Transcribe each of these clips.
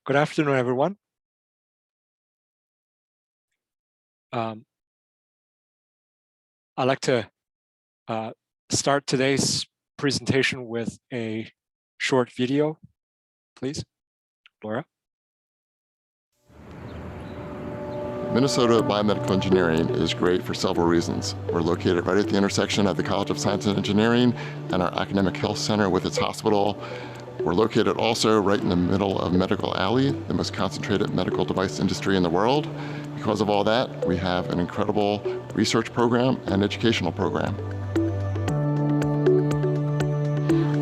Good afternoon, everyone. I'd like to start today's presentation with a short video, please. Laura. Minnesota Biomedical Engineering is great for several reasons. We're located right at the intersection of the College of Science and Engineering and our Academic Health Center with its hospital. We're located also right in the middle of Medical Alley, the most concentrated medical device industry in the world. Because of all that, we have an incredible research program and educational program.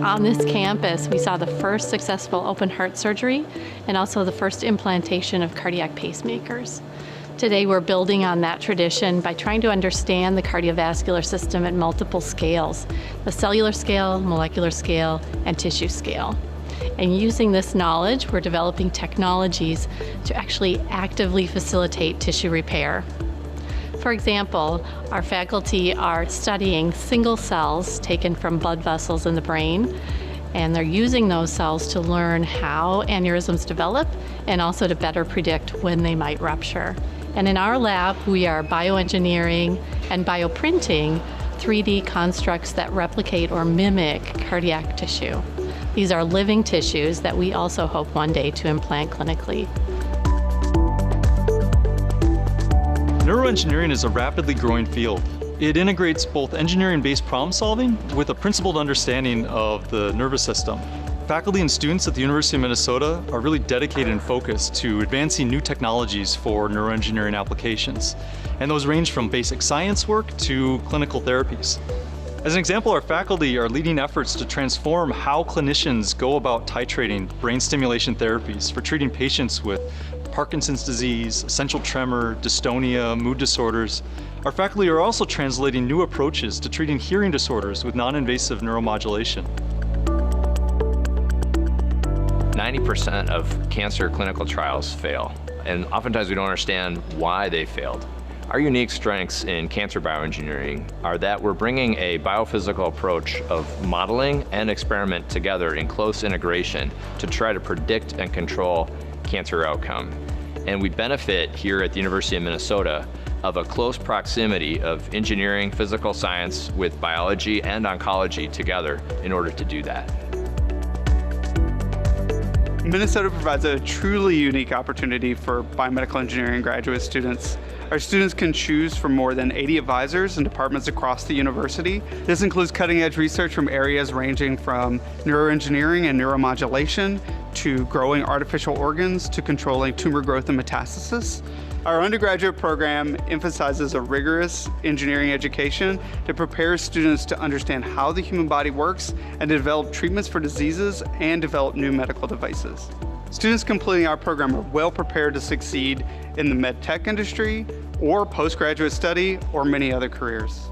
On this campus, we saw the first successful open heart surgery and also the first implantation of cardiac pacemakers. Today, we're building on that tradition by trying to understand the cardiovascular system at multiple scales, the cellular scale, molecular scale, and tissue scale. And using this knowledge, we're developing technologies to actually actively facilitate tissue repair. For example, our faculty are studying single cells taken from blood vessels in the brain, and they're using those cells to learn how aneurysms develop and also to better predict when they might rupture. And in our lab, we are bioengineering and bioprinting 3D constructs that replicate or mimic cardiac tissue. These are living tissues that we also hope one day to implant clinically. Neuroengineering is a rapidly growing field. It integrates both engineering-based problem solving with a principled understanding of the nervous system. Faculty and students at the University of Minnesota are really dedicated and focused to advancing new technologies for neuroengineering applications. And those range from basic science work to clinical therapies. As an example, our faculty are leading efforts to transform how clinicians go about titrating brain stimulation therapies for treating patients with Parkinson's disease, essential tremor, dystonia, mood disorders. Our faculty are also translating new approaches to treating hearing disorders with non-invasive neuromodulation. 90% of cancer clinical trials fail, and oftentimes we don't understand why they failed. Our unique strengths in cancer bioengineering are that we're bringing a biophysical approach of modeling and experiment together in close integration to try to predict and control cancer outcome. And we benefit here at the University of Minnesota of a close proximity of engineering, physical science with biology and oncology together in order to do that. Minnesota provides a truly unique opportunity for biomedical engineering graduate students. Our students can choose from more than 80 advisors and departments across the university. This includes cutting-edge research from areas ranging from neuroengineering and neuromodulation to growing artificial organs to controlling tumor growth and metastasis. Our undergraduate program emphasizes a rigorous engineering education that prepares students to understand how the human body works and to develop treatments for diseases and develop new medical devices. Students completing our program are well prepared to succeed in the med tech industry or postgraduate study or many other careers.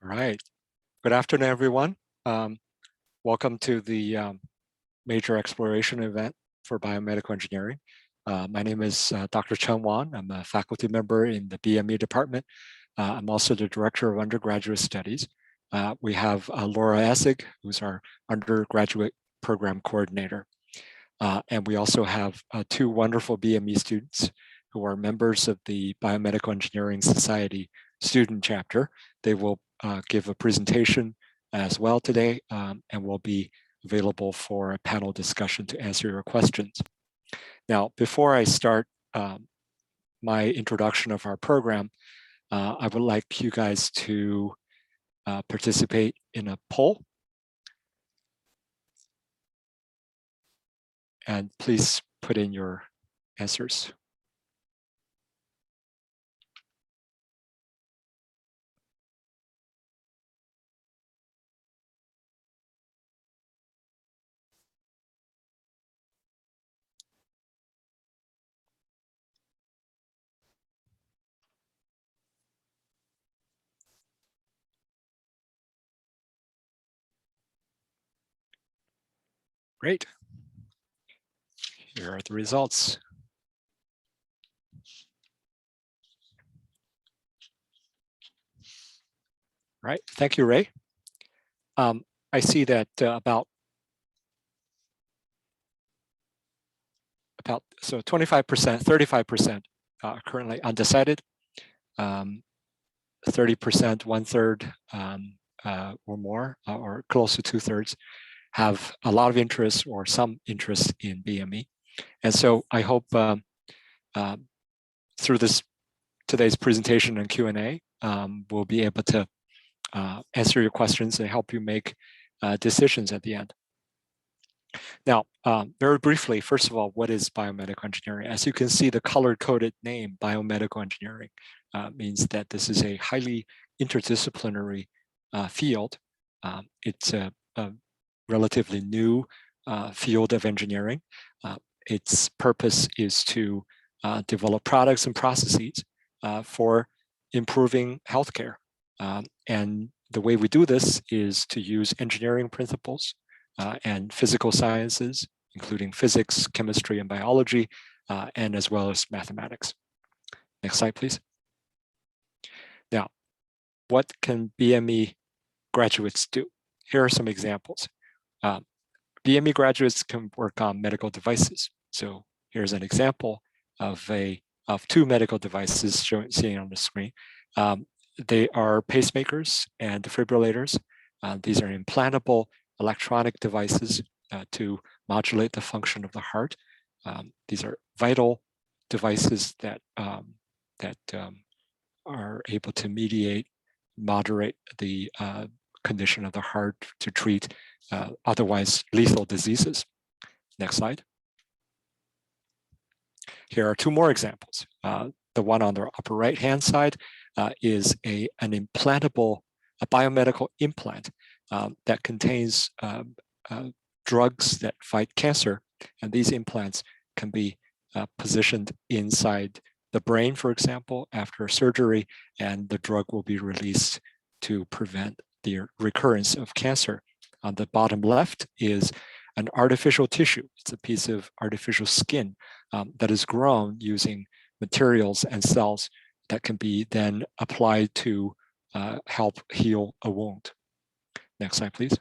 All right. Good afternoon, everyone. Welcome to the major exploration event for biomedical engineering. My name is Dr. Chen Wang. I'm a faculty member in the BME department. I'm also the director of undergraduate studies. We have Laura Essig, who's our undergraduate program coordinator. And we also have two wonderful BME students who are members of the Biomedical Engineering Society student chapter. They will give a presentation as well today and will be available for a panel discussion to answer your questions. Now, before I start my introduction of our program, I would like you guys to participate in a poll. And please put in your answers. Great. Here are the results. Right, thank you, Ray. I see that about 25%, 35% are currently undecided. 30%, 1/3 or more, or close to 2/3, have a lot of interest or some interest in BME. And so I hope through today's presentation and Q&A, we'll be able to answer your questions and help you make decisions at the end. Now, very briefly, first of all, what is biomedical engineering? As you can see, the color-coded name, biomedical engineering, means that this is a highly interdisciplinary field. It's a relatively new field of engineering. Its purpose is to develop products and processes for improving healthcare. And the way we do this is to use engineering principles and physical sciences, including physics, chemistry, and biology, and as well as mathematics. Next slide, please. Now, what can BME graduates do? Here are some examples. BME graduates can work on medical devices. So here's an example of two medical devices seen on the screen. They are pacemakers and defibrillators. These are implantable electronic devices to modulate the function of the heart. These are vital devices that are able to moderate the condition of the heart to treat otherwise lethal diseases. Next slide. Here are two more examples. The one on the upper right-hand side is an implantable, a biomedical implant that contains drugs that fight cancer. And these implants can be positioned inside the brain, for example, after surgery, and the drug will be released to prevent the recurrence of cancer. On the bottom left is an artificial tissue. It's a piece of artificial skin that is grown using materials and cells that can be then applied to help heal a wound. Next slide, please.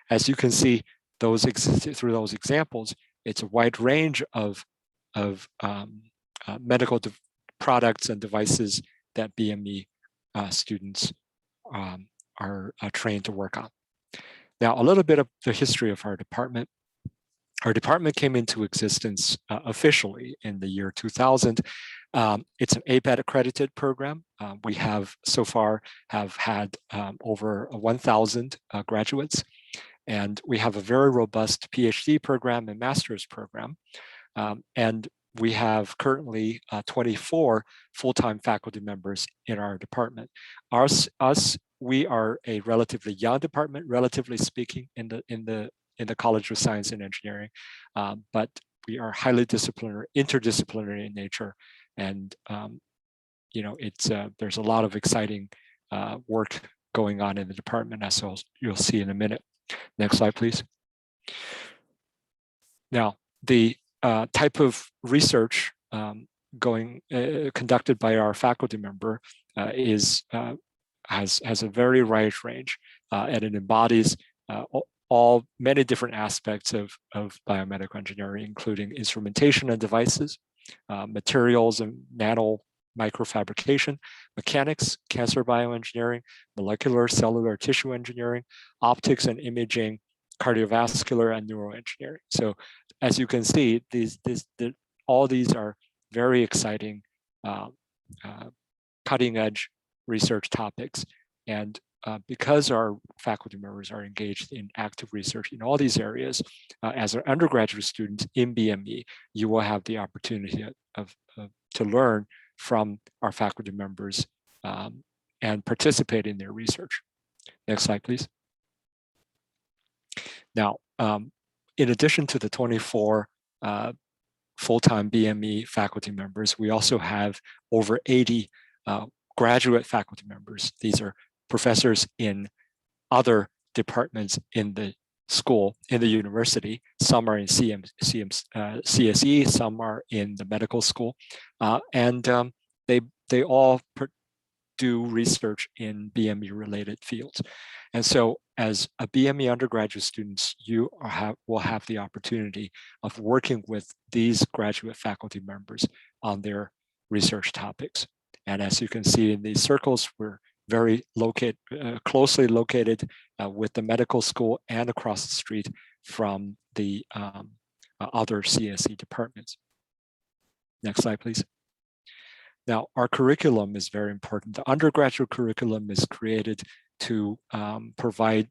As you can see, through those examples, it's a wide range of medical products and devices that BME students are trained to work on. Now, a little bit of the history of our department. Our department came into existence officially in the year 2000. It's an APET accredited program. We have so far had over 1,000 graduates, and we have a very robust PhD program and master's program. And we have currently 24 full-time faculty members in our department. We are a relatively young department, relatively speaking, in the College of Science and Engineering, but we are highly interdisciplinary in nature, and there's a lot of exciting work going on in the department, as you'll see in a minute. Next slide, please. Now, the type of research conducted by our faculty member has a very wide range, and it embodies many different aspects of biomedical engineering, including instrumentation and devices, materials and nano microfabrication, mechanics, cancer bioengineering, molecular cellular tissue engineering, optics and imaging, cardiovascular and neuroengineering. So as you can see, all these are very exciting, cutting edge research topics. And because our faculty members are engaged in active research in all these areas, as an undergraduate student in BME, you will have the opportunity to learn from our faculty members and participate in their research. Next slide, please. Now, in addition to the 24 full-time BME faculty members, we also have over 80 graduate faculty members. These are professors in other departments in the school, in the university. Some are in CSE, some are in the medical school, and they all do research in BME related fields. And so as a BME undergraduate students, you will have the opportunity of working with these graduate faculty members on their research topics. And as you can see in these circles, we're very closely located with the medical school and across the street from the other CSE departments. Next slide, please. Now, our curriculum is very important. The undergraduate curriculum is created to provide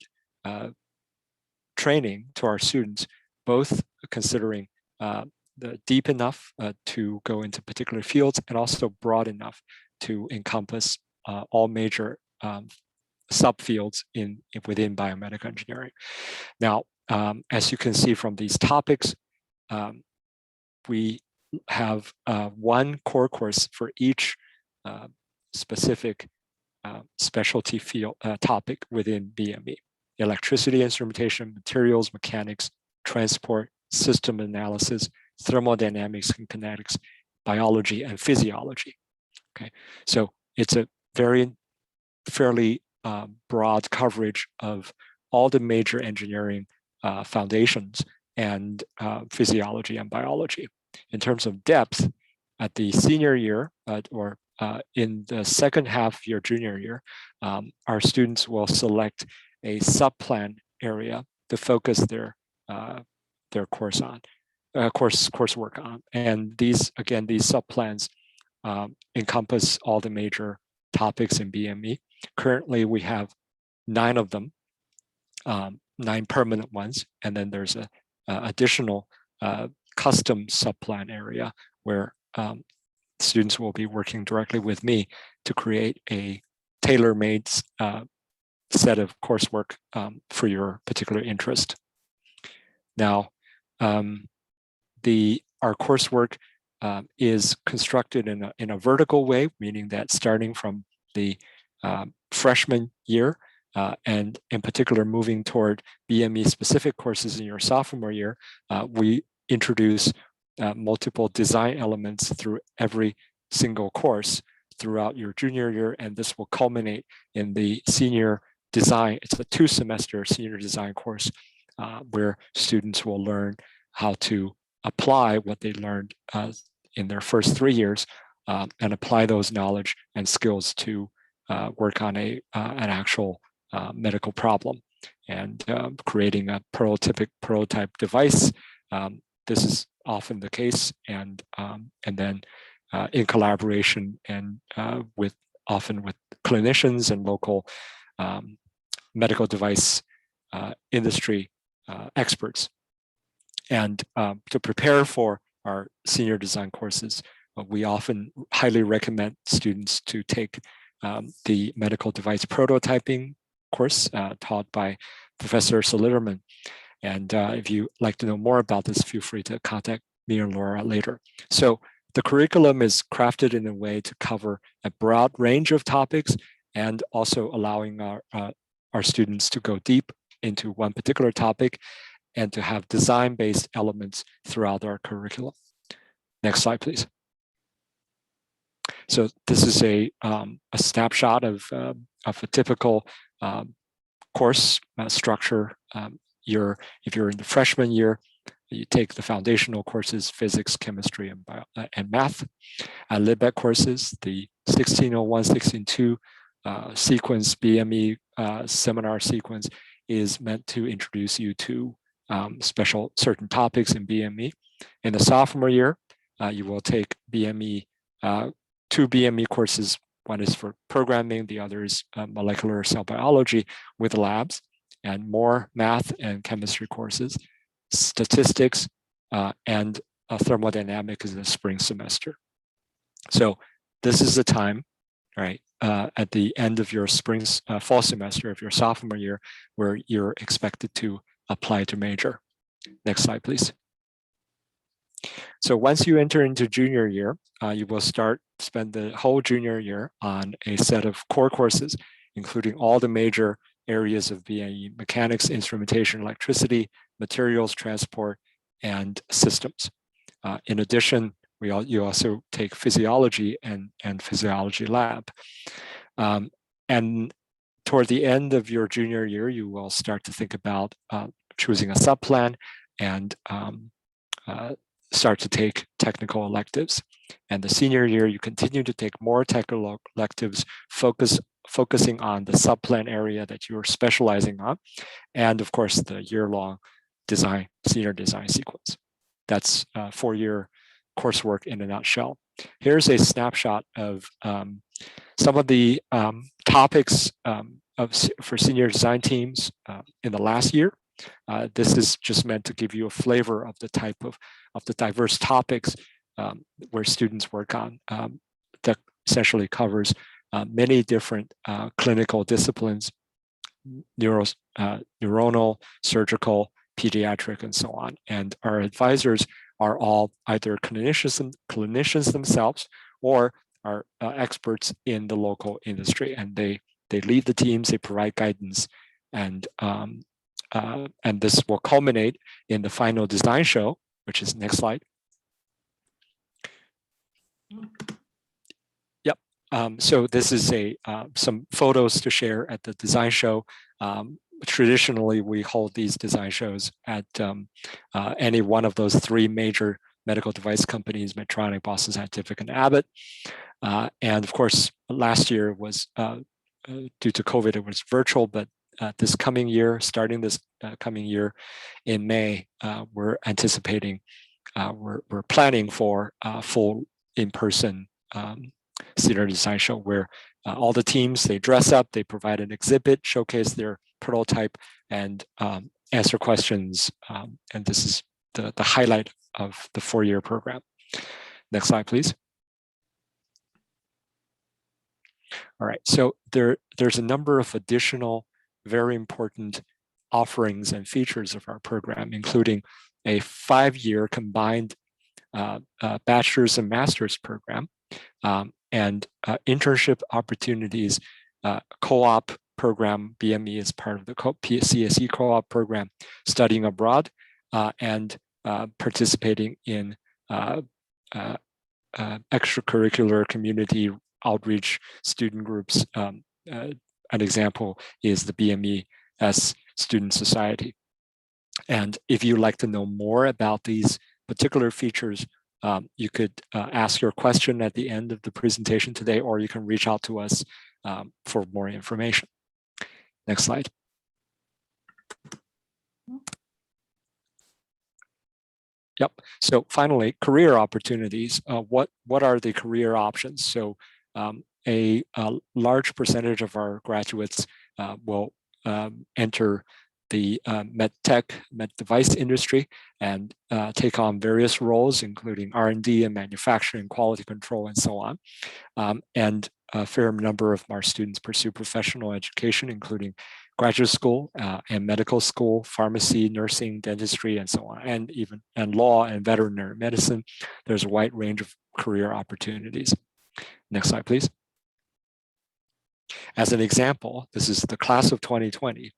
training to our students, both considering the deep enough to go into particular fields and also broad enough to encompass all major subfields within biomedical engineering. Now, as you can see from these topics, we have one core course for each specific specialty field topic within BME: electricity, instrumentation, materials, mechanics, transport, system analysis, thermodynamics and kinetics, biology, and physiology. Okay, so it's a fairly broad coverage of all the major engineering foundations and physiology and biology. In terms of depth, at the senior year or in the second half of your junior year, our students will select a subplan area to focus their coursework on. And these subplans encompass all the major topics in BME. Currently, we have 9 of them, 9 permanent ones, and then there's a additional custom subplan area where students will be working directly with me to create a tailor-made set of coursework for your particular interest. Now, our coursework is constructed in a vertical way, meaning that starting from the freshman year, and in particular moving toward BME specific courses in your sophomore year, we introduce multiple design elements through every single course throughout your junior year, and this will culminate in the senior design. It's a 2-semester senior design course where students will learn how to apply what they learned in their first 3 years and apply those knowledge and skills to work on an actual medical problem and creating a prototype device. This is often the case, and then in collaboration and often with clinicians and local medical device industry experts. And to prepare for our senior design courses, we often highly recommend students to take the medical device prototyping course taught by Professor Soliderman. And if you'd like to know more about this, feel free to contact me or Laura later. So the curriculum is crafted in a way to cover a broad range of topics and also allowing our students to go deep into one particular topic and to have design-based elements throughout our curriculum. Next slide, please. So this is a snapshot of a typical course structure. If you're in the freshman year, you take the foundational courses, physics, chemistry, and math. LibEd courses, the 1601, 1602 sequence, BME seminar sequence is meant to introduce you to certain topics in BME. In the sophomore year, you will take BME, 2 BME courses. One is for programming, the other is molecular cell biology with labs, and more math and chemistry courses, statistics, and thermodynamics in the spring semester. So this is the time, right, at the end of your fall semester of your sophomore year where you're expected to apply to major. Next slide, please. So once you enter into junior year, you will spend the whole junior year on a set of core courses, including all the major areas of BME: mechanics, instrumentation, electricity, materials, transport, and systems. In addition, you also take physiology and physiology lab. And toward the end of your junior year, you will start to think about choosing a subplan and start to take technical electives. And the senior year, you continue to take more technical electives, focusing on the subplan area that you're specializing on, and of course, the year-long senior design sequence. That's 4-year coursework in a nutshell. Here's a snapshot of some of the topics for senior design teams in the last year. This is just meant to give you a flavor of the type of the diverse topics where students work on. That essentially covers many different clinical disciplines, neuronal, surgical, pediatric, and so on. And our advisors are all either clinicians themselves or are experts in the local industry, and they lead the teams, they provide guidance, and this will culminate in the final design show, which is next slide. Yep. So this is some photos to share at the design show. Traditionally, we hold these design shows at any one of those 3 major medical device companies: Medtronic, Boston Scientific, and Abbott. And of course, last year was due to COVID, it was virtual, but this coming year, starting this coming year in May, we're anticipating, we're planning for a full in-person senior design show where all the teams, they dress up, they provide an exhibit, showcase their prototype, and answer questions. And this is the highlight of the 4-year program. Next slide, please. All right, so there's a number of additional very important offerings and features of our program, including a 5-year combined bachelor's and master's program, and internship opportunities, co-op program. BME is part of the CSE co-op program, studying abroad, and participating in extracurricular community outreach student groups. An example is the BMES Student Society. And if you'd like to know more about these particular features, you could ask your question at the end of the presentation today, or you can reach out to us for more information. Next slide. Yep. So finally, career opportunities. What are the career options? So a large percentage of our graduates will enter the med device industry and take on various roles, including R&D and manufacturing, quality control, and so on. And a fair number of our students pursue professional education, including graduate school and medical school, pharmacy, nursing, dentistry, and so on, and law and veterinary medicine. There's a wide range of career opportunities. Next slide, please. As an example, this is the class of 2020.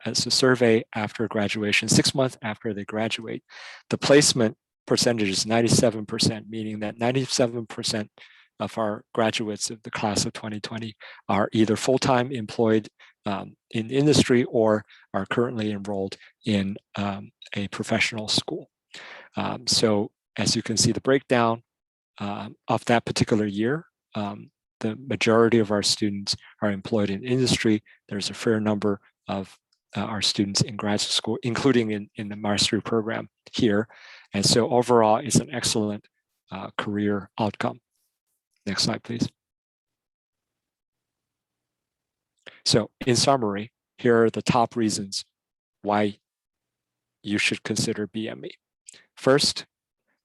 As a survey after graduation, 6 months after they graduate, the placement percentage is 97%, meaning that 97% of our graduates of the class of 2020 are either full-time employed in industry or are currently enrolled in a professional school. So as you can see, the breakdown of that particular year, the majority of our students are employed in industry. There's a fair number of our students in graduate school, including in the mastery program here. And so overall, it's an excellent career outcome. Next slide, please. So in summary, here are the top reasons why you should consider BME. First,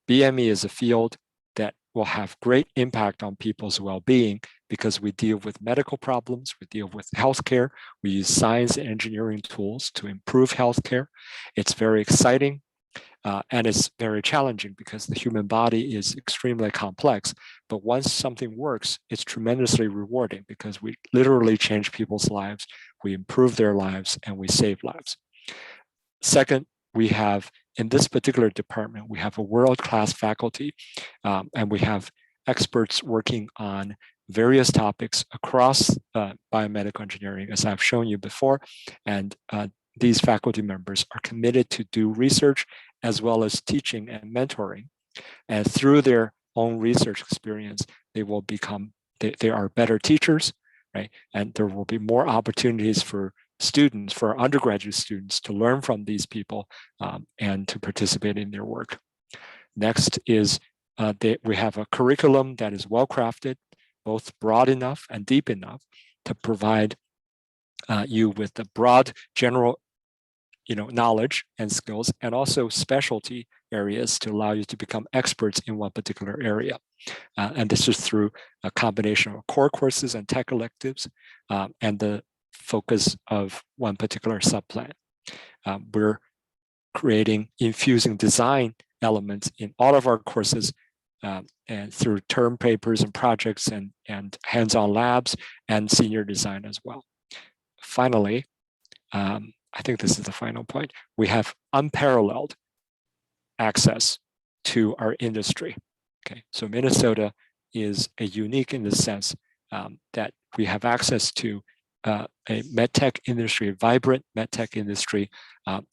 BME is a field that will have great impact on people's well-being because we deal with medical problems, we deal with healthcare, we use science and engineering tools to improve healthcare. It's very exciting and it's very challenging because the human body is extremely complex. But once something works, it's tremendously rewarding because we literally change people's lives, we improve their lives, and we save lives. Second, we have, in this particular department, we have a world-class faculty, and we have experts working on various topics across biomedical engineering, as I've shown you before. And these faculty members are committed to do research as well as teaching and mentoring. And through their own research experience, they will become, they are better teachers, right? And there will be more opportunities for students, for undergraduate students, to learn from these people and to participate in their work. Next is we have a curriculum that is well crafted, both broad enough and deep enough to provide you with the broad general knowledge and skills, and also specialty areas to allow you to become experts in one particular area. And this is through a combination of core courses and tech electives and the focus of one particular subplan. We're infusing design elements in all of our courses and through term papers and projects and hands-on labs and senior design as well. Finally, I think this is the final point. We have unparalleled access to our industry. Okay, so Minnesota is unique in the sense that we have access to a medtech industry, a vibrant medtech industry,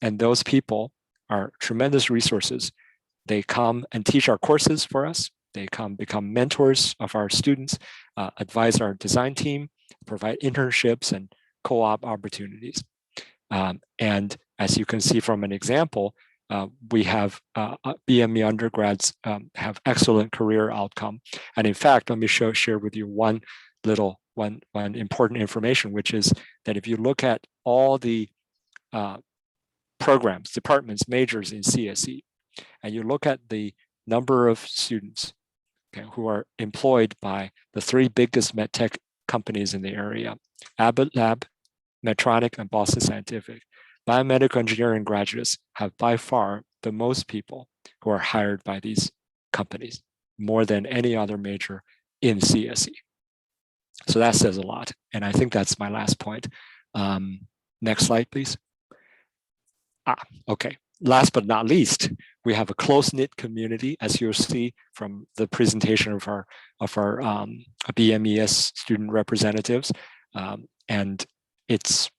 and those people are tremendous resources. They come and teach our courses for us. They come become mentors of our students, advise our design team, provide internships and co-op opportunities. And as you can see from an example, we have BME undergrads have excellent career outcome. And in fact, let me share with you one important information, which is that if you look at all the programs, departments, majors in CSE, and you look at the number of students who are employed by the 3 biggest medtech companies in the area, Abbott Lab, Medtronic, and Boston Scientific, biomedical engineering graduates have by far the most people who are hired by these companies, more than any other major in CSE. So that says a lot. And I think that's my last point. Next slide, please. Okay. Last but not least, we have a close-knit community, as you'll see from the presentation of our BMES student representatives, and it's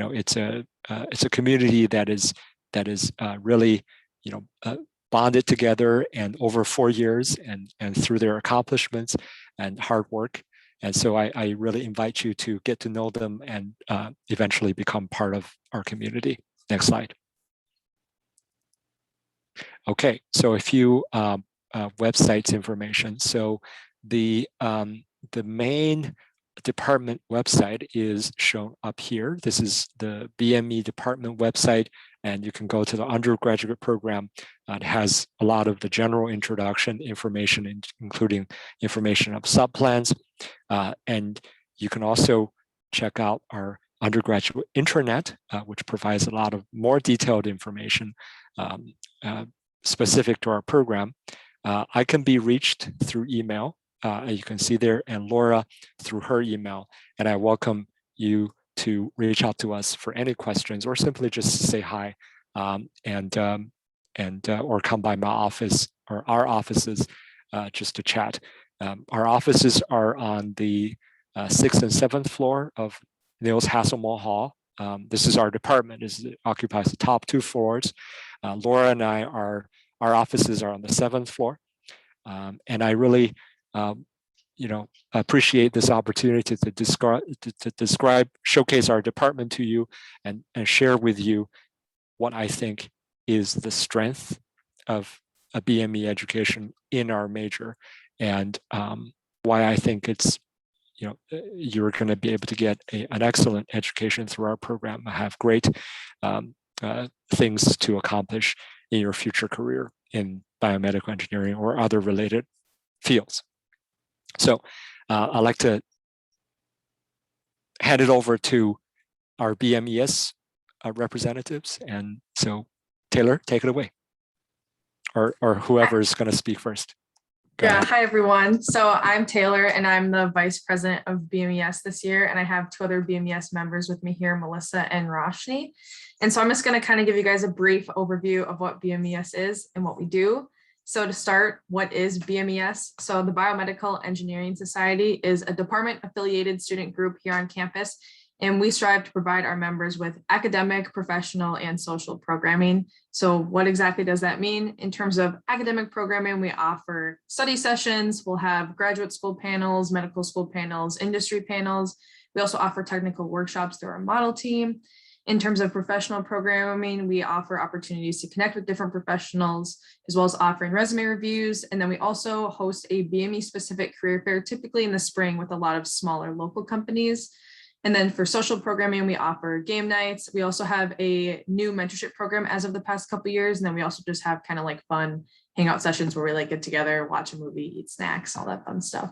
a community that is really bonded together and over 4 years and through their accomplishments and hard work. And so I really invite you to get to know them and eventually become part of our community. Next slide. Okay, so a few websites information. So the main department website is shown up here. This is the BME department website, and you can go to the undergraduate program. It has a lot of the general introduction information, including information of subplans. And you can also check out our undergraduate intranet, which provides a lot of more detailed information specific to our program. I can be reached through email. You can see there, and Laura through her email. And I welcome you to reach out to us for any questions, or simply just say hi, or come by my office or our offices just to chat. Our offices are on the 6th and 7th floor of Niels Hasselmal Hall. This is our department. It occupies the top 2 floors. Laura and our offices are on the 7th floor. And I really appreciate this opportunity to describe, showcase our department to you and share with you what I think is the strength of a BME education in our major, and why I think it's, you're going to be able to get an excellent education through our program. I have great things to accomplish in your future career in biomedical engineering or other related fields. So I'd like to hand it over to our BMES representatives. And so Taylor, take it away, or whoever is going to speak first. Hi everyone. So I'm Taylor and I'm the Vice President of BMES this year. And I have 2 other BMES members with me here, Melissa and Roshni. And so I'm just going to kind of give you guys a brief overview of what BMES is and what we do. So to start, what is BMES? So the Biomedical Engineering Society is a department affiliated student group here on campus, and we strive to provide our members with academic, professional, and social programming. So what exactly does that mean? In terms of academic programming, we offer study sessions, we'll have graduate school panels, medical school panels, industry panels. We also offer technical workshops through our model team. In terms of professional programming, we offer opportunities to connect with different professionals, as well as offering resume reviews. And then we also host a BME specific career fair, typically in the spring, with a lot of smaller local companies. And then for social programming, we offer game nights. We also have a new mentorship program as of the past couple of years. And then we also just have kind of like fun hangout sessions where we like get together, watch a movie, eat snacks, all that fun stuff.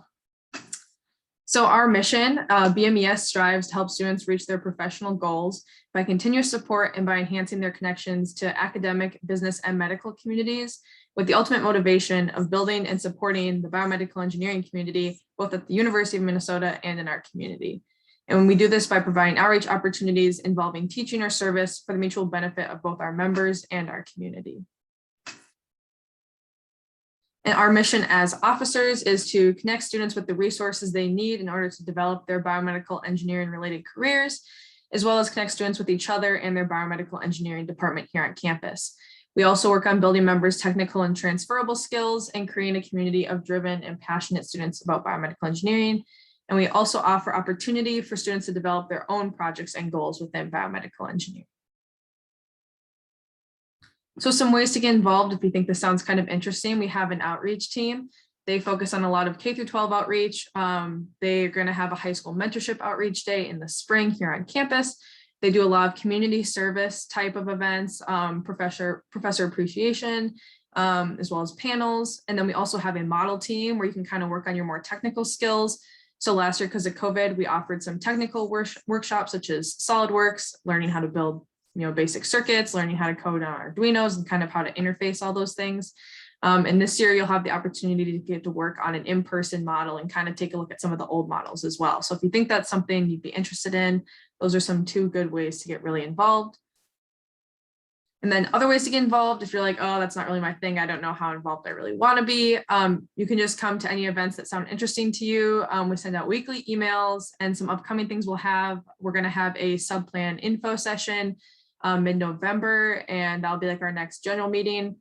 So our mission, BMES strives to help students reach their professional goals by continuous support and by enhancing their connections to academic, business, and medical communities, with the ultimate motivation of building and supporting the biomedical engineering community, both at the University of Minnesota and in our community. And we do this by providing outreach opportunities involving teaching or service for the mutual benefit of both our members and our community. And our mission as officers is to connect students with the resources they need in order to develop their biomedical engineering related careers, as well as connect students with each other and their biomedical engineering department here on campus. We also work on building members' technical and transferable skills and creating a community of driven and passionate students about biomedical engineering. And we also offer opportunity for students to develop their own projects and goals within biomedical engineering. So some ways to get involved, if you think this sounds kind of interesting, we have an outreach team. They focus on a lot of K through 12 outreach. They're going to have a high school mentorship outreach day in the spring here on campus. They do a lot of community service type of events, professor appreciation, as well as panels. And then we also have a model team where you can kind of work on your more technical skills. So last year, because of COVID, we offered some technical workshops such as SolidWorks, learning how to build basic circuits, learning how to code on Arduinos and kind of how to interface all those things. And this year you'll have the opportunity to get to work on an in-person model and kind of take a look at some of the old models as well. So if you think that's something you'd be interested in, those are some 2 good ways to get really involved. And then other ways to get involved, if you're like, oh, that's not really my thing, I don't know how involved I really want to be, you can just come to any events that sound interesting to you. We send out weekly emails, and some upcoming things we'll have. We're going to have a subplan info session mid-November, and that'll be like our next general meeting.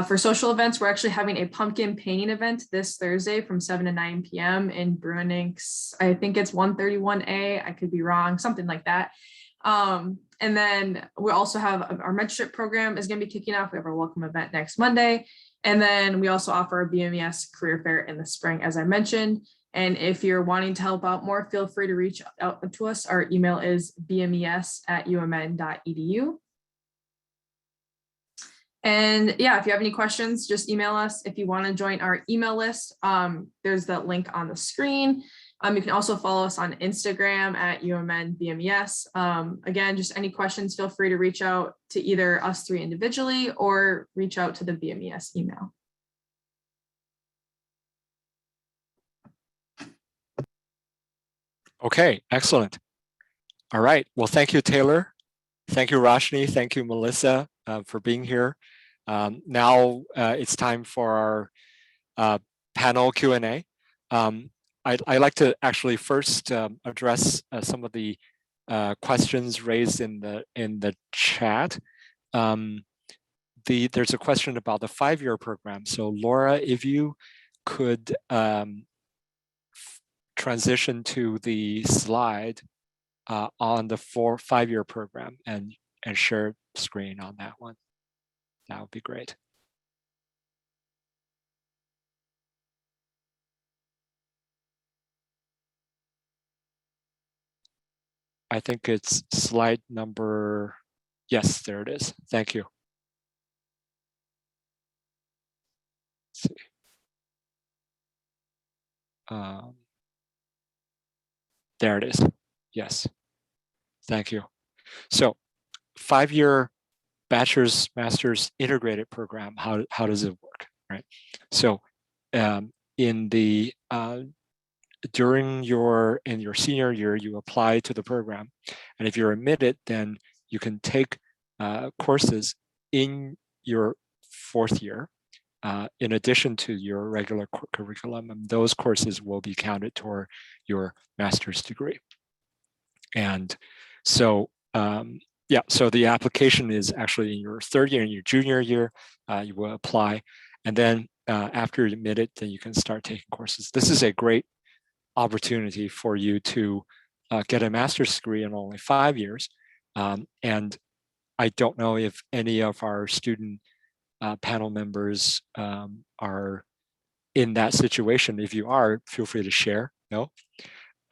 For social events, we're actually having a pumpkin painting event this Thursday from 7 to 9 p.m. in Bruin Inc.'s, I think it's 131A, I could be wrong, something like that. And then we also have our mentorship program is going to be kicking off. We have our welcome event next Monday. And then we also offer a BMES career fair in the spring, as I mentioned. And if you're wanting to help out more, feel free to reach out to us. Our email is bmes@umn.edu. And yeah, if you have any questions, just email us. If you want to join our email list, there's the link on the screen. You can also follow us on Instagram at UMN BMES. Again, just any questions, feel free to reach out to either us 3 individually or reach out to the BMES email. Okay, excellent. All right. Well, thank you, Taylor. Thank you, Roshni. Thank you, Melissa, for being here. Now it's time for our panel Q&A. I'd like to actually first address some of the questions raised in the chat. There's a question about the 5-year program. So Laura, if you could transition to the slide on the 5-year program and share screen on that one, that would be great. I think it's slide number, yes, there it is. Thank you. Let's see. There it is. Yes. Thank you. So 5-year bachelor's, master's integrated program, how does it work, right? So in the during your senior year, you apply to the program, and if you're admitted, then you can take courses in your 4th year in addition to your regular curriculum, and those courses will be counted toward your master's degree. And so, yeah, so the application is actually in your third year and your junior year, you will apply. And then after you're admitted, then you can start taking courses. This is a great opportunity for you to get a master's degree in only 5 years. And I don't know if any of our student panel members are in that situation. If you are, feel free to share. No?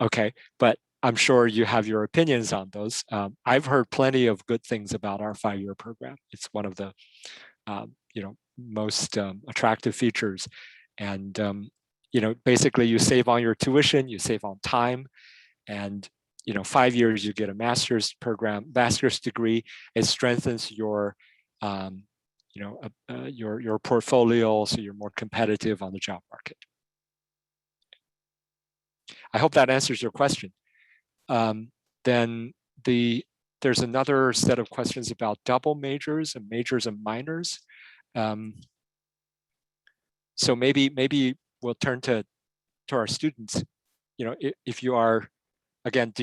Okay, but I'm sure you have your opinions on those. I've heard plenty of good things about our 5-year program. It's one of the most attractive features. And basically you save on your tuition, you save on time, and 5 years you get a master's program, master's degree. It strengthens your your portfolio, so you're more competitive on the job market. I hope that answers your question. Then there's another set of questions about double majors and majors and minors. So maybe we'll turn to our students. If you are, again,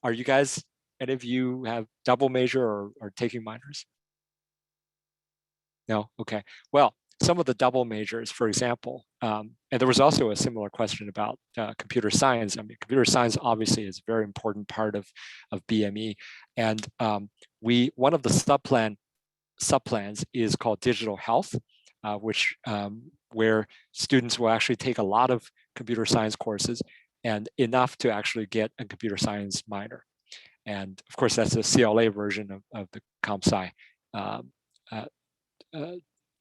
are you guys, any of you have double major or taking minors? No, okay. Well, some of the double majors, for example, and there was also a similar question about computer science. I mean, computer science obviously is a very important part of BME. And one of the subplans is called digital health, which where students will actually take a lot of computer science courses and enough to actually get a computer science minor. And of course, that's a CLA version of the comp sci.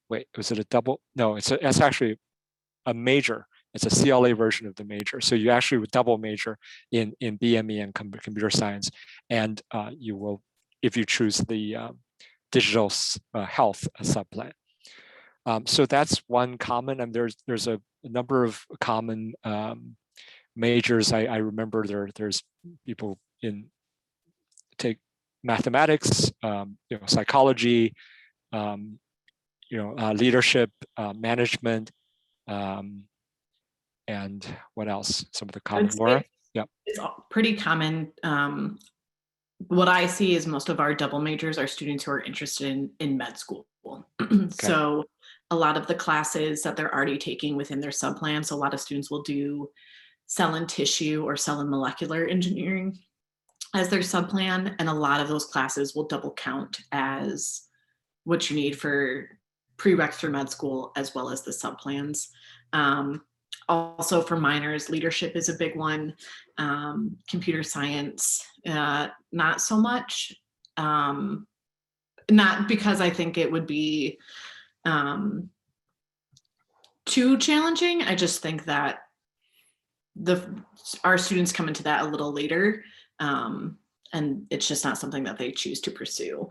Wait, was it a double? No, it's actually a major. It's a CLA version of the major. So you actually would double major in BME and computer science, and you will, if you choose the digital health subplan. So that's one common, and there's a number of common majors. I remember there's people take mathematics, psychology, leadership, management, and what else? Some of the common, Laura? Yeah. It's pretty common. What I see is most of our double majors are students who are interested in med school. Okay. So a lot of the classes that they're already taking within their subplan, so a lot of students will do cell and tissue or cell and molecular engineering as their subplan, and a lot of those classes will double count as what you need for prereqs for med school as well as the subplans. Also for minors, leadership is a big one. Computer science, not so much. Not because I think it would be too challenging. I just think that our students come into that a little later. And it's just not something that they choose to pursue.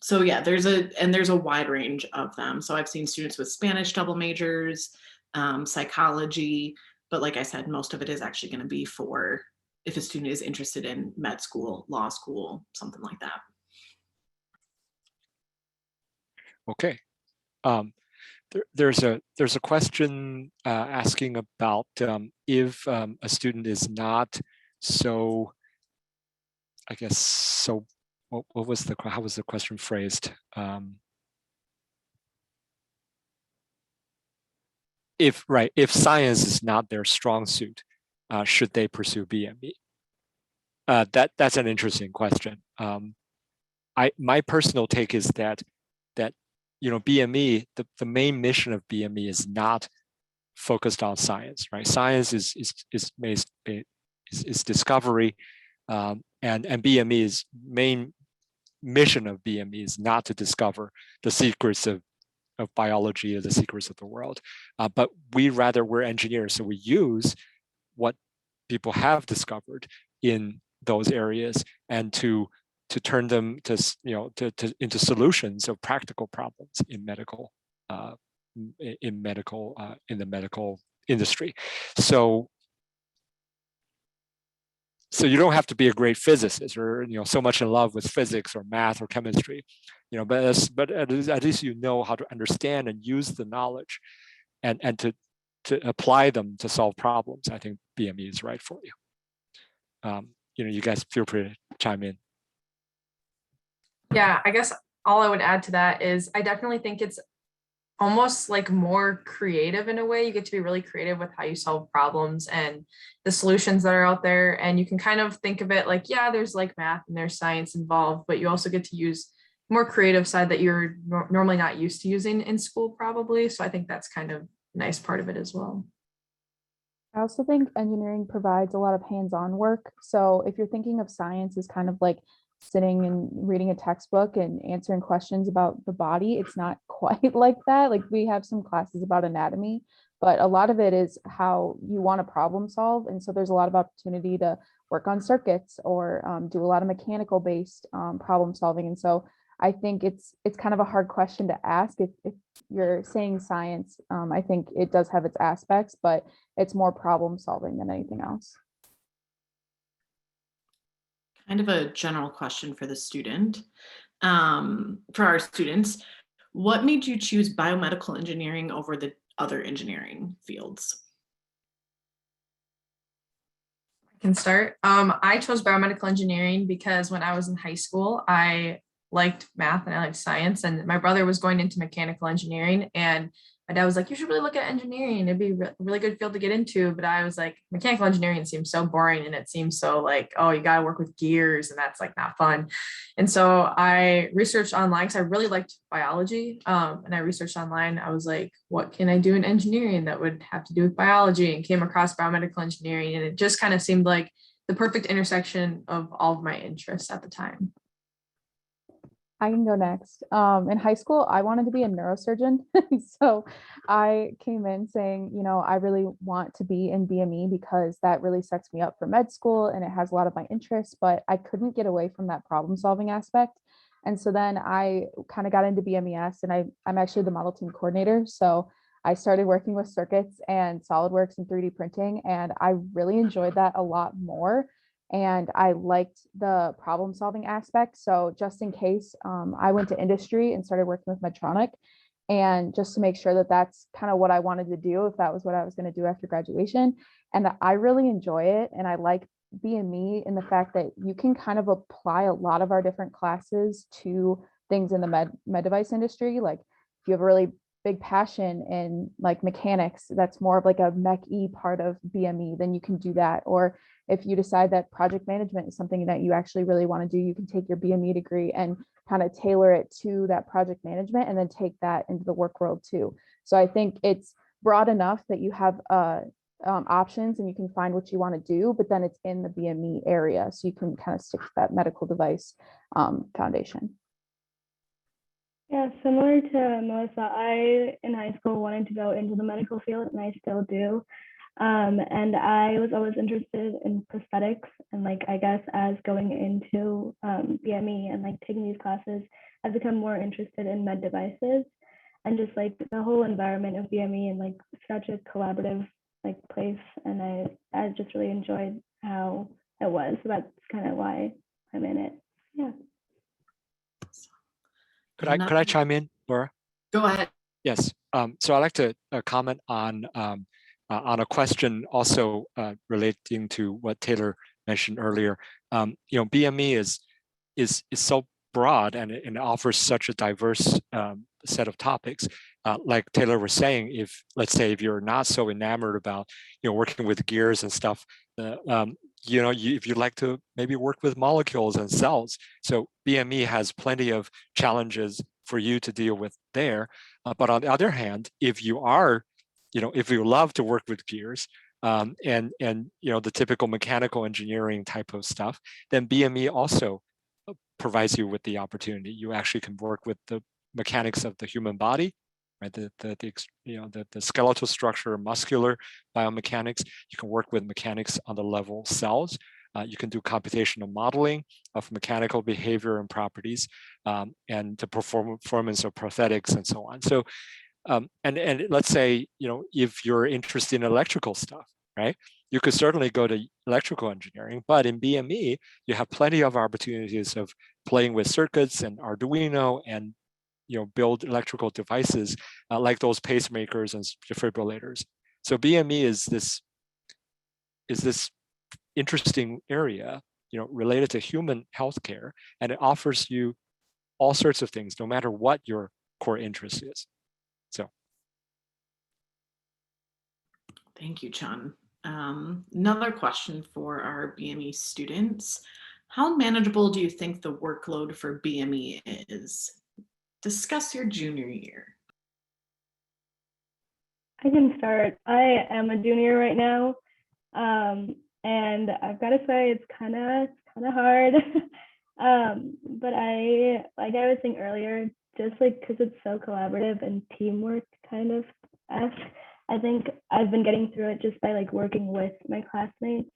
So yeah, there's a wide range of them. So I've seen students with Spanish double majors, psychology, but like I said, most of it is actually going to be for if a student is interested in med school, law school, something like that. Okay. There's a question asking about if a student is not so, I guess, so how was the question phrased? If science is not their strong suit, should they pursue BME? That's an interesting question. My personal take is that BME, the main mission of BME is not focused on science, right? Science is discovery, and BME's main mission of BME is not to discover the secrets of biology or the secrets of the world, but we're engineers, so we use what people have discovered in those areas and to turn them into solutions of practical problems in the medical industry. So So you don't have to be a great physicist or so much in love with physics or math or chemistry, but at least you know how to understand and use the knowledge, and to apply them to solve problems. I think BME is right for you. You guys feel free to chime in. Yeah, I guess all I would add to that is I definitely think it's almost like more creative in a way. You get to be really creative with how you solve problems and the solutions that are out there. And you can kind of think of it like, yeah, there's like math and there's science involved, but you also get to use more creative side that you're normally not used to using in school probably. So I think that's kind of a nice part of it as well. I also think engineering provides a lot of hands-on work. So if you're thinking of science as kind of like sitting and reading a textbook and answering questions about the body, it's not quite like that. Like we have some classes about anatomy, but a lot of it is how you want to problem solve. And so there's a lot of opportunity to work on circuits or do a lot of mechanical based problem solving. And so I think it's kind of a hard question to ask. If you're saying science, I think it does have its aspects, but it's more problem solving than anything else. Kind of a general question for the student, for our students. What made you choose biomedical engineering over the other engineering fields? I can start. I chose biomedical engineering because when I was in high school, I liked math and I liked science, and my brother was going into mechanical engineering, and my dad was like, you should really look at engineering. It'd be a really good field to get into. But I was like, mechanical engineering seems so boring. And it seems so like, oh, you got to work with gears and that's like not fun. And so I researched online because I really liked biology. And I researched online. I was like, what can I do in engineering that would have to do with biology, and came across biomedical engineering. And it just kind of seemed like the perfect intersection of all of my interests at the time. I can go next. In high school, I wanted to be a neurosurgeon. So I came in saying, I really want to be in BME because that really sets me up for med school and it has a lot of my interests, but I couldn't get away from that problem solving aspect. And so then I kind of got into BMES, and I'm actually the model team coordinator. So I started working with circuits and SolidWorks and 3D printing, and I really enjoyed that a lot more. And I liked the problem solving aspect. So just in case, I went to industry and started working with Medtronic, and just to make sure that that's kind of what I wanted to do, if that was what I was going to do after graduation. And I really enjoy it. And I like BME in the fact that you can kind of apply a lot of our different classes to things in the med device industry. Like if you have a really big passion in like mechanics, that's more of like a mech-y part of BME, then you can do that. Or if you decide that project management is something that you actually really want to do, you can take your BME degree and kind of tailor it to that project management and then take that into the work world too. So I think it's broad enough that you have options and you can find what you want to do, but then it's in the BME area. So you can kind of stick to that medical device foundation. Yeah, similar to Melissa, I in high school wanted to go into the medical field, and I still do. And I was always interested in prosthetics, and like I guess as going into BME and like taking these classes, I've become more interested in med devices and just like the whole environment of BME, and like such a collaborative like place. And I just really enjoyed how it was. So that's kind of why I'm in it. Yeah. Could I chime in, Laura? Go ahead. Yes. So I'd like to comment on a question also relating to what Taylor mentioned earlier. BME is so broad, and it offers such a diverse set of topics. Like Taylor was saying, if let's say if you're not so enamored about working with gears and stuff, if you'd like to maybe work with molecules and cells, so BME has plenty of challenges for you to deal with there. But on the other hand, if you love to work with gears and the typical mechanical engineering type of stuff, then BME also provides you with the opportunity. You actually can work with the mechanics of the human body, right? The skeletal structure, muscular biomechanics. You can work with mechanics on the level cells. You can do computational modeling of mechanical behavior and properties, and the performance of prosthetics and so on. So, and let's say if you're interested in electrical stuff, right? You could certainly go to electrical engineering, but in BME, you have plenty of opportunities of playing with circuits and Arduino and build electrical devices like those pacemakers and defibrillators. So BME is this interesting area, related to human healthcare, and it offers you all sorts of things, no matter what your core interest is. So, thank you, Chun. Another question for our BME students: how manageable do you think the workload for BME is? Discuss your junior year. I can start. I am a junior right now, and I've got to say it's kind of hard. But like I was saying earlier, just like because it's so collaborative and teamwork kind of I think I've been getting through it just by like working with my classmates,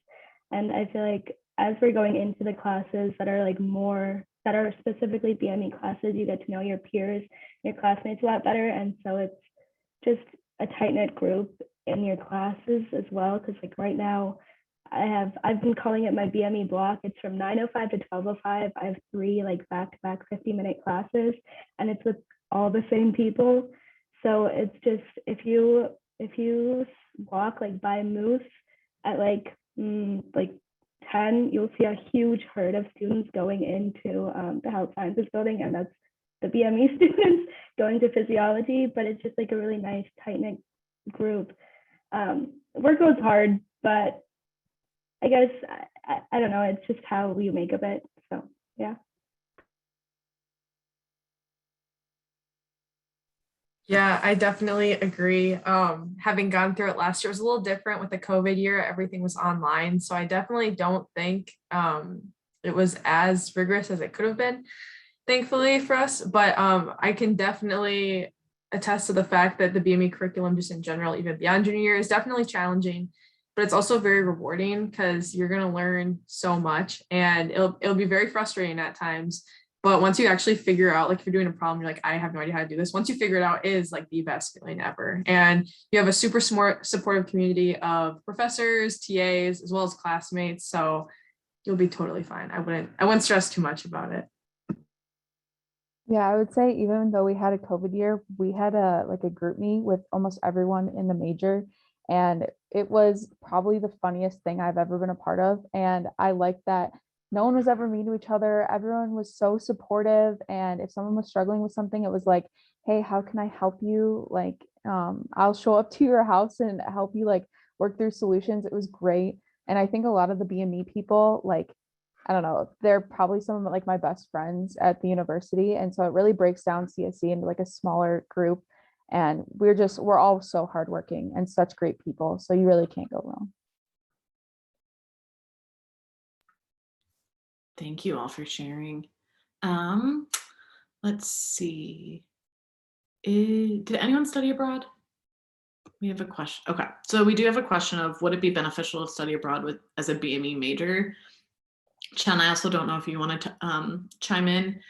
and I feel like as we're going into the classes that are that are specifically BME classes, you get to know your peers, your classmates a lot better, and so it's just a tight-knit group in your classes as well. Because like right now, I've been calling it my BME block. It's from 9:05 to 12:05. I have 3 like back-to-back 50-minute classes, and it's with all the same people. So it's just if you walk like by Moose at like 10, you'll see a huge herd of students going into the health sciences building, and that's the BME students going to physiology. But it's just like a really nice tight-knit group. Workload's hard, but I guess I don't know, it's just how we make of it. So yeah. Yeah, I definitely agree. Having gone through it last year, it was a little different with the COVID year. Everything was online. So I definitely don't think it was as rigorous as it could have been, thankfully for us. But I can definitely attest to the fact that the BME curriculum, just in general, even beyond junior year, is definitely challenging, but it's also very rewarding because you're going to learn so much, and it'll be very frustrating at times. But once you actually figure out, like if you're doing a problem, you're like, I have no idea how to do this. Once you figure it out, it is like the best feeling ever. And you have a super smart, supportive community of professors, TAs, as well as classmates. So you'll be totally fine. I wouldn't stress too much about it. Yeah, I would say even though we had a COVID year, we had a group meet with almost everyone in the major, and it was probably the funniest thing I've ever been a part of. And I like that no one was ever mean to each other. Everyone was so supportive, and if someone was struggling with something, it was like, hey, how can I help you? Like, I'll show up to your house and help you like work through solutions. It was great. And I think a lot of the BME people, like, I don't know, they're probably some of like my best friends at the university. And so it really breaks down CSE into like a smaller group. And we're all so hardworking and such great people. So you really can't go wrong. Thank you all for sharing. Let's see. Did anyone study abroad? We have a question. Okay, so we do have a question of, would it be beneficial to study abroad as a BME major? Chen, I also don't know if you want to chime in.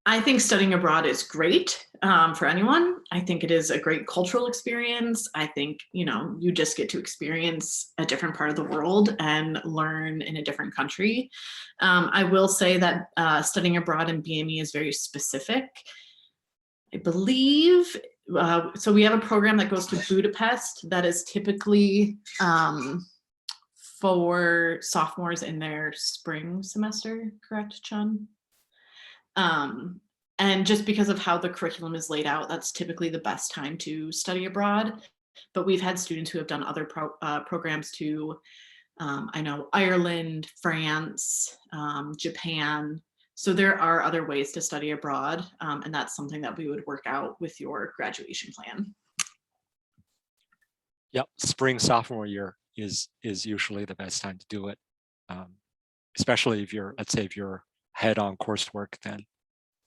I think studying abroad is great for anyone. I think it is a great cultural experience. I think, you just get to experience a different part of the world and learn in a different country. I will say that studying abroad in BME is very specific. I believe, so we have a program that goes to Budapest that is typically for sophomores in their spring semester, correct, Chun? And just because of how the curriculum is laid out, that's typically the best time to study abroad. But we've had students who have done other programs to, I know, Ireland, France, Japan. So there are other ways to study abroad, and that's something that we would work out with your graduation plan. Yep, spring sophomore year is usually the best time to do it, especially if you're, let's say, if you're head on coursework, then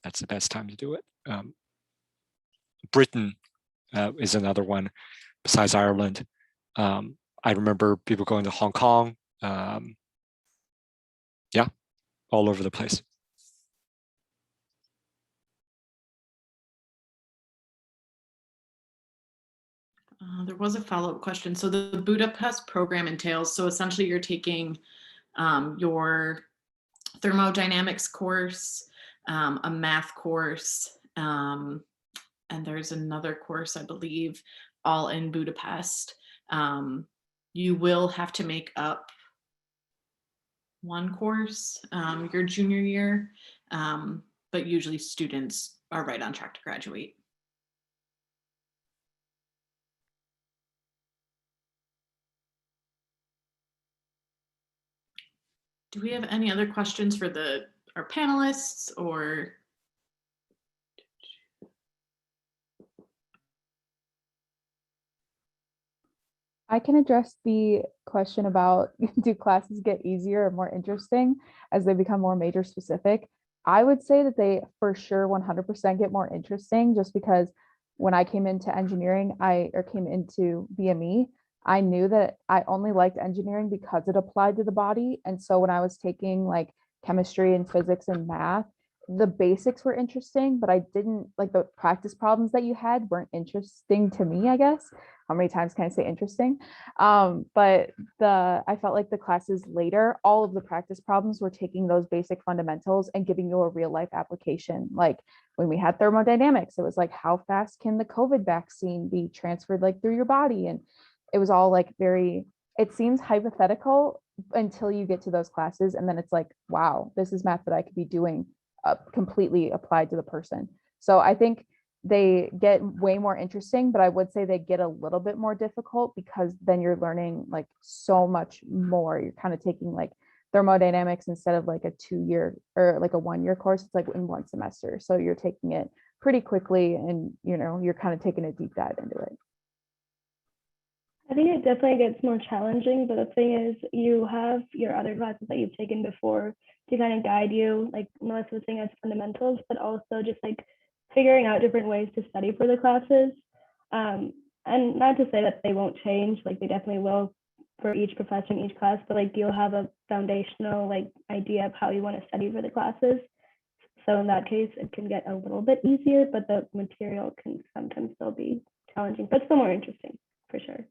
that's the best time to do it. Britain is another one besides Ireland. I remember people going to Hong Kong. Yeah, all over the place. There was a follow-up question. So the Budapest program entails, so essentially you're taking your thermodynamics course, a math course, and there's another course, I believe, all in Budapest. You will have to make up one course your junior year, but usually students are right on track to graduate. Do we have any other questions for our panelists or? I can address the question about do classes get easier or more interesting as they become more major specific? I would say that they for sure 100% get more interesting just because when I came into engineering, came into BME, I knew that I only liked engineering because it applied to the body. And so when I was taking like chemistry and physics and math, the basics were interesting, but I didn't like the practice problems that you had weren't interesting to me, I guess. How many times can I say interesting? But I felt like the classes later, all of the practice problems were taking those basic fundamentals and giving you a real life application. Like when we had thermodynamics, it was like, how fast can the COVID vaccine be transferred like through your body? And it was all like it seems hypothetical until you get to those classes. And then it's like, wow, this is math that I could be doing completely applied to the person. So I think they get way more interesting, but I would say they get a little bit more difficult because then you're learning like so much more. You're kind of taking like thermodynamics instead of like a 2-year or like a 1-year course. It's like in one semester. So you're taking it pretty quickly and, you're kind of taking a deep dive into it. I think it definitely gets more challenging, but the thing is you have your other classes that you've taken before to kind of guide you, like Melissa was saying, as fundamentals, but also just like figuring out different ways to study for the classes. And not to say that they won't change, like they definitely will for each profession, each class, but like you'll have a foundational like idea of how you want to study for the classes. So in that case, it can get a little bit easier, but the material can sometimes still be challenging, but still more interesting for sure.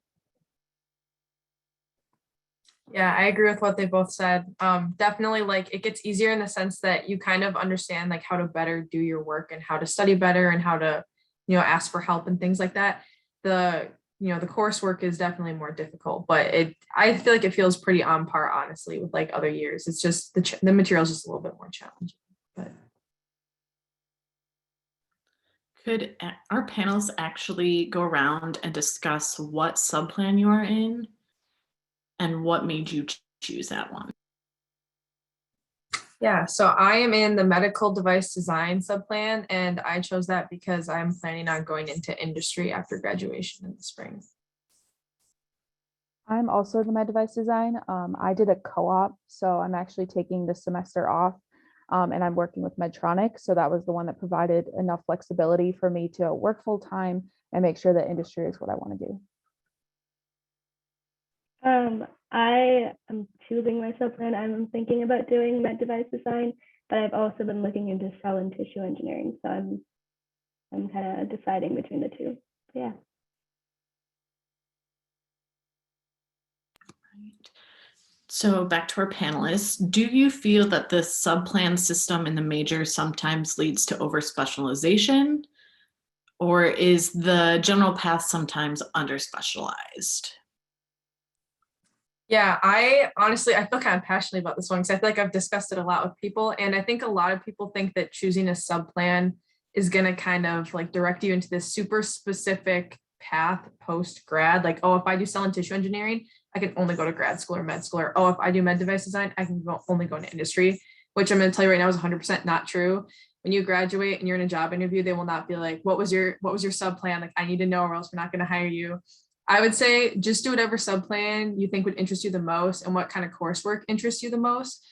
Yeah, I agree with what they both said. Definitely like it gets easier in the sense that you kind of understand like how to better do your work and how to study better and how to, ask for help and things like that. The coursework is definitely more difficult, but I feel like it feels pretty on par, honestly, with like other years. It's just the material is just a little bit more challenging. But Could our panelists actually go around and discuss what subplan you are in and what made you choose that one? yeah, so I am in the medical device design subplan, and I chose that because I'm planning on going into industry after graduation in the spring. I'm also in the med device design. I did a co-op, so I'm actually taking this semester off and I'm working with Medtronic. So that was the one that provided enough flexibility for me to work full time and make sure that industry is what I want to do. I am choosing my subplan. I'm thinking about doing med device design, but I've also been looking into cell and tissue engineering. So I'm kind of deciding between the two. Yeah. So back to our panelists, do you feel that the subplan system in the major sometimes leads to overspecialization, or is the general path sometimes underspecialized? Yeah, I feel kind of passionately about this one because I feel like I've discussed it a lot with people. And I think a lot of people think that choosing a subplan is going to kind of like direct you into this super specific path post grad. Like, oh, if I do cell and tissue engineering, I can only go to grad school or med school. Or, oh, if I do med device design, I can only go into industry, which I'm going to tell you right now is 100% not true. When you graduate and you're in a job interview, they will not be like, what was your subplan? Like, I need to know or else we're not going to hire you. I would say just do whatever subplan you think would interest you the most and what kind of coursework interests you the most.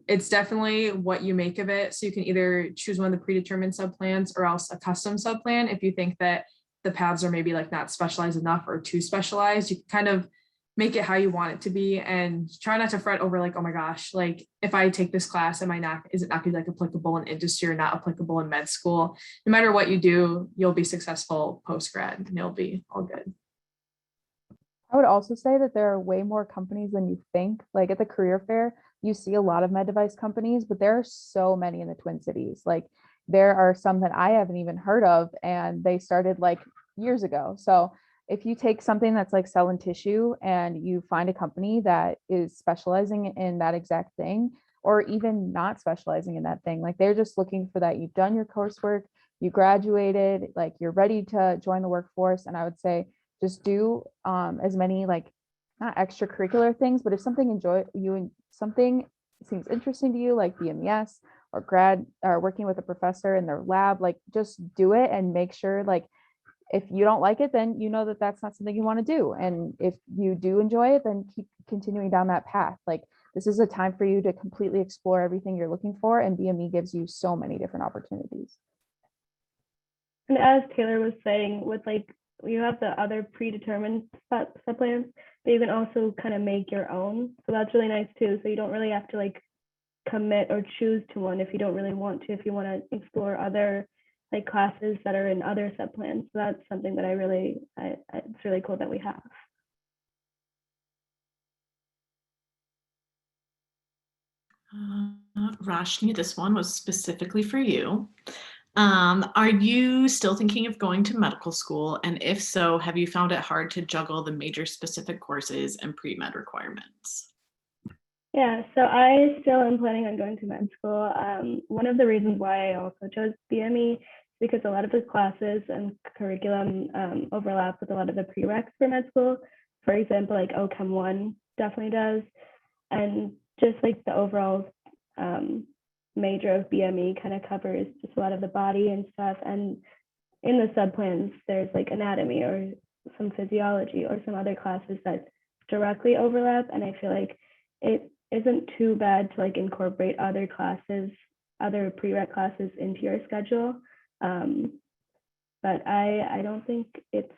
It's definitely what you make of it. So you can either choose one of the predetermined subplans or else a custom subplan. If you think that the paths are maybe like not specialized enough or too specialized, you can kind of make it how you want it to be and try not to fret over like, oh my gosh, like if I take this class, is it not going to be like applicable in industry or not applicable in med school? No matter what you do, you'll be successful post-grad and you'll be all good. I would also say that there are way more companies than you think. Like at the career fair, you see a lot of med device companies, but there are so many in the Twin Cities. Like there are some that I haven't even heard of, and they started like years ago. So if you take something that's like cell and tissue and you find a company that is specializing in that exact thing, or even not specializing in that thing, like they're just looking for that. You've done your coursework, you graduated, like you're ready to join the workforce. And I would say just do as many like not extracurricular things, but if something something seems interesting to you, like BMES or grad or working with a professor in their lab, like just do it and make sure like if you don't like it, then you know that that's not something you want to do. And if you do enjoy it, then keep continuing down that path. Like this is a time for you to completely explore everything you're looking for, and BME gives you so many different opportunities. And as Taylor was saying, with like you have the other predetermined sub-plans, but you can also kind of make your own. So that's really nice too. So you don't really have to like commit or choose to one if you don't really want to, if you want to explore other like classes that are in other sub-plans. So that's something that it's really cool that we have. Roshni, this one was specifically for you. Are you still thinking of going to medical school? And if so, have you found it hard to juggle the major specific courses and pre-med requirements? Yeah, so I still am planning on going to med school. One of the reasons why I also chose BME is because a lot of the classes and curriculum overlap with a lot of the prereqs for med school. For example, like OChem 1 definitely does. And just like the overall major of BME kind of covers just a lot of the body and stuff. And in the subplans, there's like anatomy or some physiology or some other classes that directly overlap. And I feel like it isn't too bad to like incorporate other classes, other prereq classes into your schedule. But I don't think it's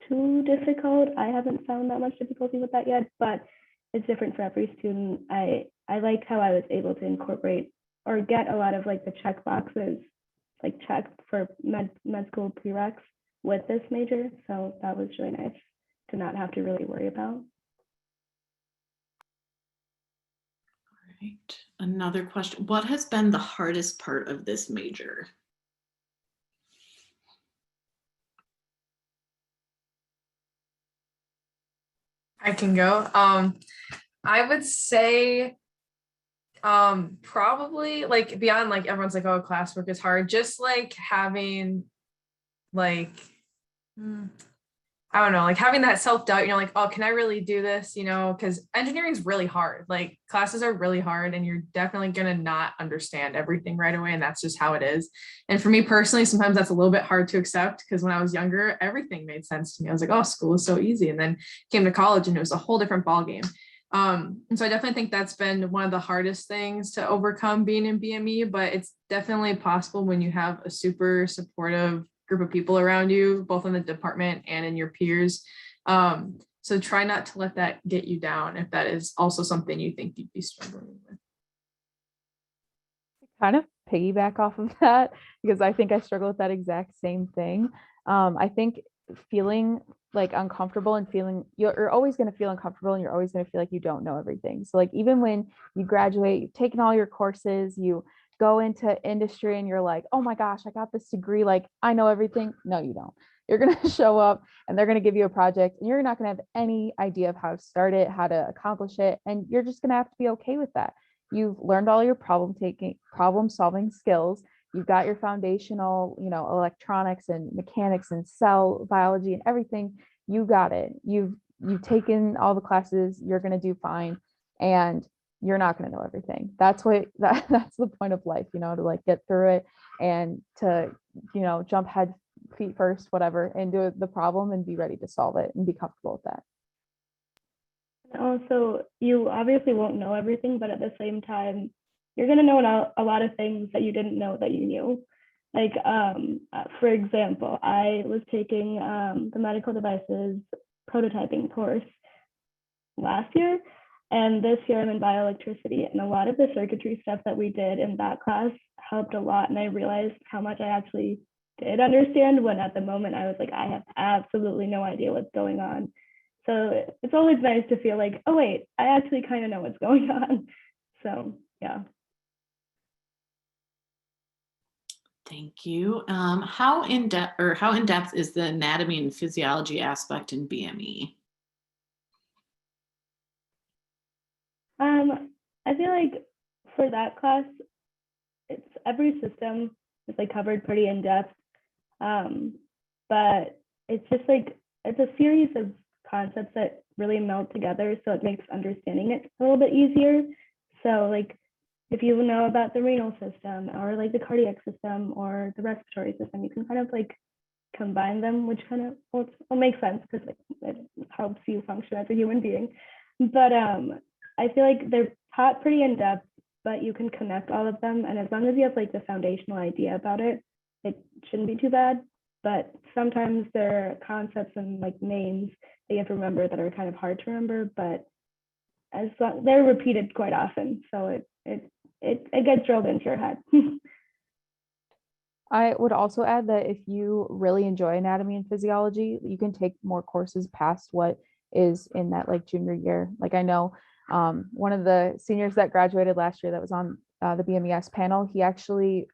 too difficult. I haven't found that much difficulty with that yet, but it's different for every student. I liked how I was able to incorporate or get a lot of like the check boxes, like checked for med school prereqs with this major. So that was really nice to not have to really worry about. All right, another question. What has been the hardest part of this major? I can go. I would say probably like beyond like everyone's like, oh, classwork is hard, just like having like I don't know, like having that self-doubt, you know, like, oh, can I really do this? You know, because engineering is really hard. Like classes are really hard and you're definitely going to not understand everything right away. And that's just how it is. And for me personally, sometimes that's a little bit hard to accept because when I was younger, everything made sense to me. I was like, oh, school is so easy. And then came to college and it was a whole different ballgame. And so I definitely think that's been one of the hardest things to overcome being in BME, but it's definitely possible when you have a super supportive group of people around you, both in the department and in your peers. So try not to let that get you down if that is also something you think you'd be struggling with. Kind of piggyback off of that because I think I struggle with that exact same thing. I think feeling like uncomfortable and feeling you're always going to feel uncomfortable and you're always going to feel like you don't know everything. So like even when you graduate, you've taken all your courses, you go into industry and you're like, oh my gosh, I got this degree, like I know everything. No, you don't. You're going to show up and they're going to give you a project and you're not going to have any idea of how to start it, how to accomplish it. And you're just going to have to be okay with that. You've learned all your problem solving skills. You've got your foundational, you know, electronics and mechanics and cell biology and everything. You got it. You've taken all the classes. You're going to do fine. And you're not going to know everything. That's the point of life, you know, to like get through it and to, you know, jump head feet first, whatever, and do the problem and be ready to solve it and be comfortable with that. Also, you obviously won't know everything, but at the same time, you're going to know a lot of things that you didn't know that you knew. Like, for example, I was taking the medical devices prototyping course last year. And this year I'm in bioelectricity, and a lot of the circuitry stuff that we did in that class helped a lot. And I realized how much I actually did understand when at the moment I was like, I have absolutely no idea what's going on. So it's always nice to feel like, oh wait, I actually kind of know what's going on. So yeah. Thank you. How in depth is the anatomy and physiology aspect in BME? I feel like for that class, it's every system is like covered pretty in depth, but it's just like it's a series of concepts that really meld together, so it makes understanding it a little bit easier. So like if you know about the renal system or like the cardiac system or the respiratory system, you can kind of like combine them, which kind of will make sense because like, it helps you function as a human being. But I feel like they're taught pretty in depth, but you can connect all of them. And as long as you have like the foundational idea about it, it shouldn't be too bad. But sometimes there are concepts and like names that you have to remember that are kind of hard to remember, but they're repeated quite often. So it gets drilled into your head. I would also add that if you really enjoy anatomy and physiology, you can take more courses past what is in that like junior year. Like I know one of the seniors that graduated last year that was on the BMES panel, he actually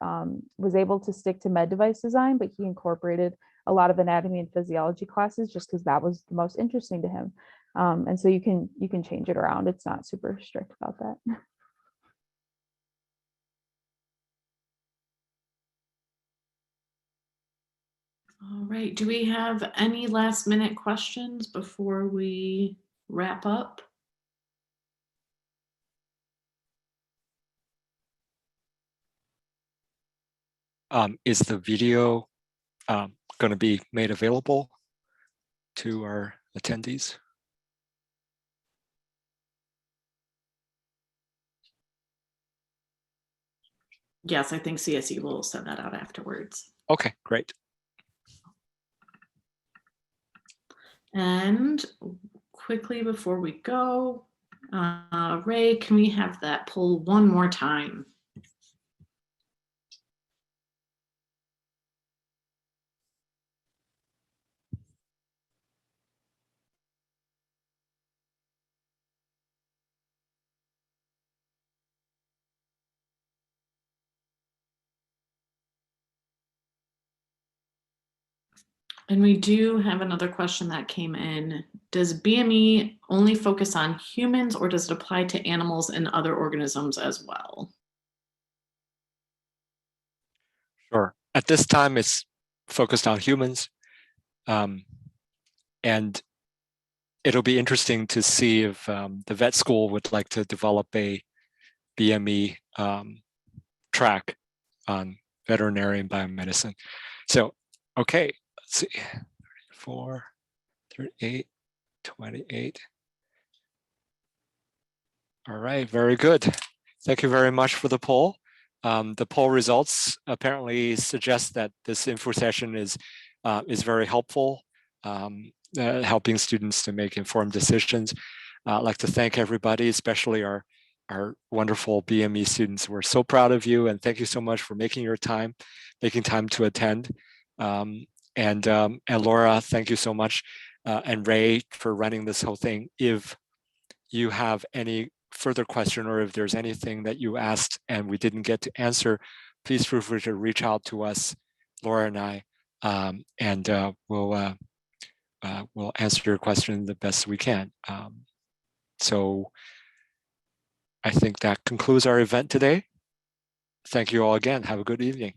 was able to stick to med device design, but he incorporated a lot of anatomy and physiology classes just because that was the most interesting to him. And so you can change it around. It's not super strict about that. All right, do we have any last minute questions before we wrap up? Is the video going to be made available to our attendees? Yes, I think CSE will send that out afterwards. Okay, great. And quickly before we go, Ray, can we have that poll one more time? And we do have another question that came in. Does BME only focus on humans or does it apply to animals and other organisms as well? Sure. At this time, it's focused on humans. And it'll be interesting to see if the vet school would like to develop a BME track on veterinary and biomedicine. So, okay, let's see, 34, 38, 28. All right, very good. Thank you very much for the poll. The poll results apparently suggest that this info session is very helpful, helping students to make informed decisions. I'd like to thank everybody, especially our wonderful BME students. We're so proud of you, and thank you so much for making time to attend. And Laura, thank you so much, and Ray for running this whole thing. If you have any further question or if there's anything that you asked and we didn't get to answer, please feel free to reach out to us, Laura and I, and we'll answer your question the best we can. So I think that concludes our event today. Thank you all again. Have a good evening.